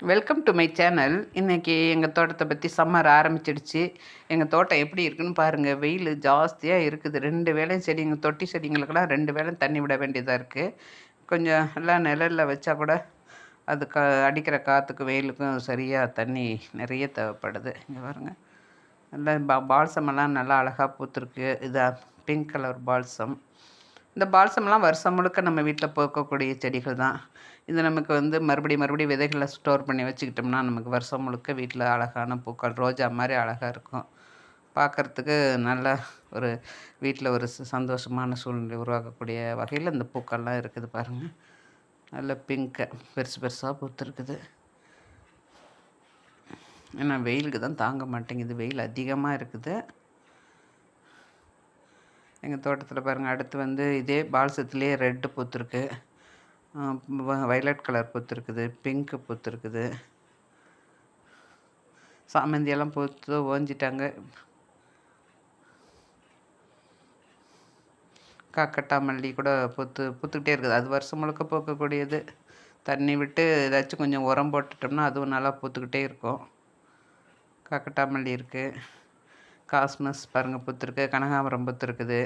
Welcome to my channel. இன்றைக்கி எங்கள் தோட்டத்தை பற்றி சம்மர் ஆரம்பிச்சிடுச்சு. எங்கள் தோட்டம் எப்படி இருக்குன்னு பாருங்கள். வெயில் ஜாஸ்தியாக இருக்குது. 2 வேளையும் செடிங்க, தொட்டி செடிங்களுக்கெல்லாம் 2 வேளையும் தண்ணி விட வேண்டியதாக இருக்குது. கொஞ்சம் எல்லாம் நிழலில் வச்சா கூட அது அடிக்கிற காற்றுக்கு வெயிலுக்கும் சரியாக தண்ணி நிறைய தேவைப்படுது. இங்கே பாருங்கள், நல்லா பால்சமெல்லாம் நல்லா அழகாக பூத்துருக்கு. இது பிங்க் கலர் பால்சம். இந்த பால்சம்லாம் வருஷம் முழுக்க நம்ம வீட்டில் பூக்கக்கூடிய செடிகள் தான். இது நமக்கு மறுபடியும் விதைகளை ஸ்டோர் பண்ணி வச்சுக்கிட்டோம்னா நமக்கு வருஷம் முழுக்க வீட்டில் அழகான பூக்கள், ரோஜா மாதிரி அழகாக இருக்கும். பார்க்குறதுக்கு நல்ல ஒரு வீட்டில் ஒரு சந்தோஷமான சூழ்நிலை உருவாக்கக்கூடிய வகையில் இந்த பூக்கள்லாம் இருக்குது பாருங்கள். நல்ல பிங்க்கு பெருசு பெருசாக பூத்துருக்குது. ஏன்னா வெயிலுக்கு தான் தாங்க மாட்டேங்குது, வெயில் அதிகமாக இருக்குது எங்கள் தோட்டத்தில் பாருங்கள். அடுத்து இதே பால்சத்துலேயே ரெட்டு பூத்துருக்கு, வைலட் கலர் பூத்துருக்குது, பிங்க்கு பூத்துருக்குது, சாமந்தியெல்லாம் பூத்து ஓஞ்சிட்டாங்க. காக்கட்டாமல்லி கூட பூத்துக்கிட்டே இருக்குது. அது வருஷம் முழுக்க பூக்கக்கூடியது. தண்ணி விட்டு ஏதாச்சும் கொஞ்சம் உரம் போட்டுட்டோம்னா அதுவும் நல்லா பூத்துக்கிட்டே இருக்கும். காக்கட்டாமல்லி இருக்குது, காஸ்மஸ் பாருங்கள் பூத்துருக்கு, கனகாமரம் பூத்துருக்குது.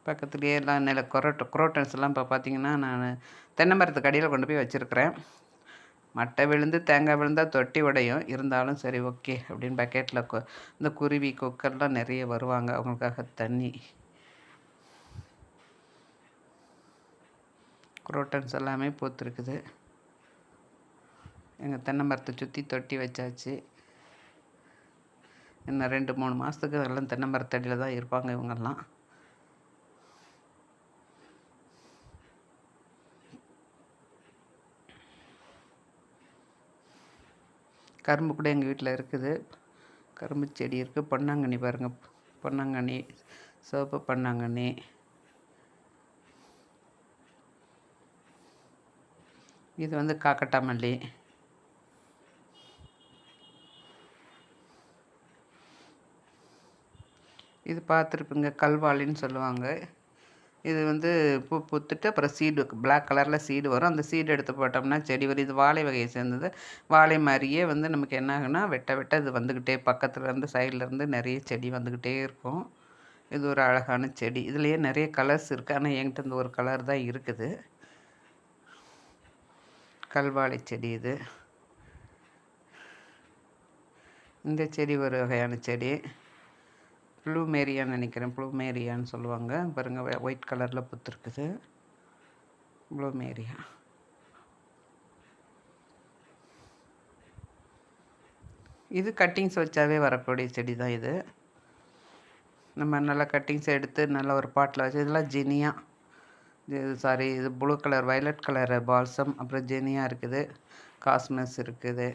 பக்கத்துலேயே எல்லாம் குரோட்டன்ஸ் எல்லாம் இப்போ பார்த்திங்கன்னா நான் தென்னை மரத்துக்கு அடியில் கொண்டு போய் வச்சுருக்கிறேன். மட்டை விழுந்து தேங்காய் விழுந்தால் தொட்டி உடையும், இருந்தாலும் சரி ஓகே அப்படின்னு பக்கெட்டில் இந்த குருவி கொக்கெல்லாம் நிறைய வருவாங்க, அவங்களுக்காக தண்ணி. குரோட்டன்ஸ் எல்லாமே பூத்துருக்குது. எங்கள் தென்னை மரத்தை சுற்றி தொட்டி வச்சாச்சு. இன்னும் 2-3 மாதத்துக்கு எல்லாம் தென்னை மரத்தடியில் தான் இருப்பாங்க இவங்கெல்லாம். கரும்பு கூட எங்கள் வீட்டில் இருக்குது. கரும்பு செடி இருக்குது. பொன்னாங்கண்ணி பாருங்கள், பொன்னாங்கண்ணி, சிவப்பு பொன்னாங்கண்ணி. இது காக்கட்டாமல்லி. இது பார்த்துருப்பீங்க, கல்வாளின்னு சொல்லுவாங்க. இது பூ பூத்துட்டு அப்புறம் சீடு பிளாக் கலரில் சீடு வரும். அந்த சீடு எடுத்து போட்டோம்னா செடி வரும். இது வாழை வகையை சேர்ந்தது. வாழை மாதிரியே நமக்கு என்ன ஆகுனா வெட்ட இது வந்துக்கிட்டே பக்கத்துலேருந்து சைட்லேருந்து நிறைய செடி வந்துக்கிட்டே இருக்கும். இது ஒரு அழகான செடி. இதுலேயே நிறைய கலர்ஸ் இருக்குது, ஆனால் என்கிட்ட இந்த ஒரு கலர் தான் இருக்குது. கல்வாழை செடி இது. இந்த செடி ஒரு வகையான செடி. ப்ளூமேரியான்னு நினைக்கிறேன், ப்ளூமேரியான்னு சொல்லுவாங்க பாருங்கள். ஒயிட் கலரில் பூத்துருக்குது ப்ளூமேரியா. இது கட்டிங்ஸ் வச்சாவே வரக்கூடிய செடி தான் இது. நம்ம நல்லா கட்டிங்ஸ் எடுத்து நல்லா ஒரு பாட்டில் வச்சு, இதெல்லாம் ஜெனியா, இது blue colour violet colour balsam, அப்புறம் ஜெனியா இருக்குது, காஸ்மஸ் இருக்குது.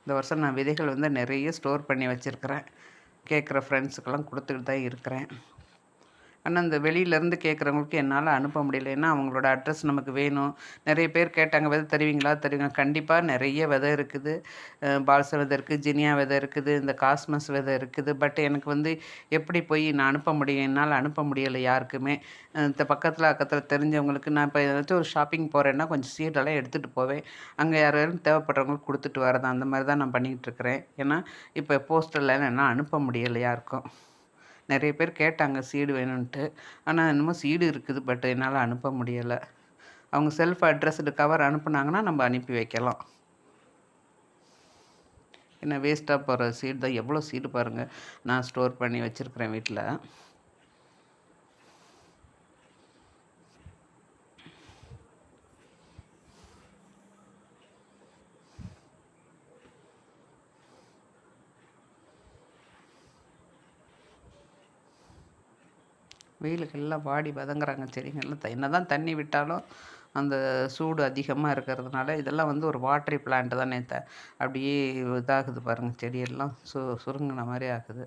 இந்த வருஷம் நான் விதைகள் நிறைய ஸ்டோர் பண்ணி வச்சுருக்கிறேன். கேட்குற ஃப்ரெண்ட்ஸுக்கெல்லாம் கொடுத்துக்கிட்டு தான் இருக்கிறேன். ஆனால் இந்த வெளியிலேருந்து கேட்குறவங்களுக்கு என்னால் அனுப்ப முடியல. ஏன்னா அவங்களோட அட்ரஸ் நமக்கு வேணும். நிறைய பேர் கேட்டாங்க, விதை தருவீங்களா? கண்டிப்பாக நிறைய விதை இருக்குது. பால்ச விதை இருக்குது, ஜினியா விதை இருக்குது, இந்த காஸ்மஸ் விதை இருக்குது. பட் எனக்கு எப்படி போய் நான் அனுப்ப முடியும்? என்னால் அனுப்ப முடியலை யாருக்குமே. இந்த அக்கத்தில் தெரிஞ்சவங்களுக்கு நான் இப்போ ஏதாச்சும் ஒரு ஷாப்பிங் போகிறேன்னா கொஞ்சம் சீடெல்லாம் எடுத்துகிட்டு போவேன். அங்கே யாரும் தேவைப்படுறவங்களுக்கு கொடுத்துட்டு வரது, அந்த மாதிரி தான் நான் பண்ணிக்கிட்டு இருக்கிறேன். ஏன்னா இப்போ போஸ்டரில் என்னால் அனுப்ப முடியலை யாருக்கும். நிறைய பேர் கேட்டாங்க சீடு வேணும்ன்ட்டு. ஆனால் என்னமோ சீடு இருக்குது, பட் என்னால் அனுப்ப முடியலை. அவங்க செல்ஃப் அட்ரஸ்டு கவர் அனுப்புனாங்கன்னா நம்ம அனுப்பி வைக்கலாம். ஏன்னா வேஸ்ட்டாக போகிற சீடு தான். எவ்வளோ சீடு பாருங்கள் நான் ஸ்டோர் பண்ணி வச்சுருக்கிறேன் வீட்டில். வெயிலுக்கு எல்லாம் வாடி வதங்குறாங்க செடிங்கள்லாம். என்ன தான் தண்ணி விட்டாலும் அந்த சூடு அதிகமாக இருக்கிறதுனால இதெல்லாம் ஒரு வாட்டரி பிளான்ட் தானே. அப்படியே இதாகுது பாருங்கள், செடியெல்லாம் சுருங்கின மாதிரி ஆகுது.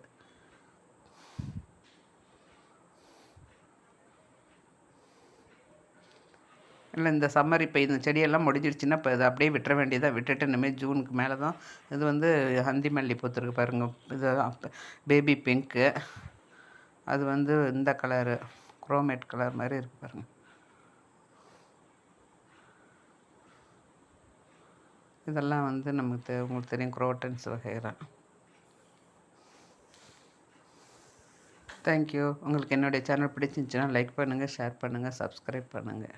இல்லை இந்த சம்மர் இப்போ இந்த செடியெல்லாம் முடிஞ்சிடுச்சுன்னா இப்போ இதை அப்படியே விட்டுற வேண்டியதாக. விட்டுட்டு இனிமேல் ஜூனுக்கு மேலே தான். இது ஹந்தி மல்லி பூத்துருக்கு பாருங்கள். இது பேபி பிங்க்கு. அது இந்த கலரு குரோமேட் கலர் மாதிரி இருக்குது பாருங்கள். இதெல்லாம் வந்து நமக்கு உங்களுக்கு தெரியும் குரோட்டன்ஸ் வகையெல்லாம். தேங்க்யூ. உங்களுக்கு என்னுடைய சேனல் பிடிச்சிருந்துச்சுன்னா லைக் பண்ணுங்கள், ஷேர் பண்ணுங்கள், சப்ஸ்கிரைப் பண்ணுங்கள்.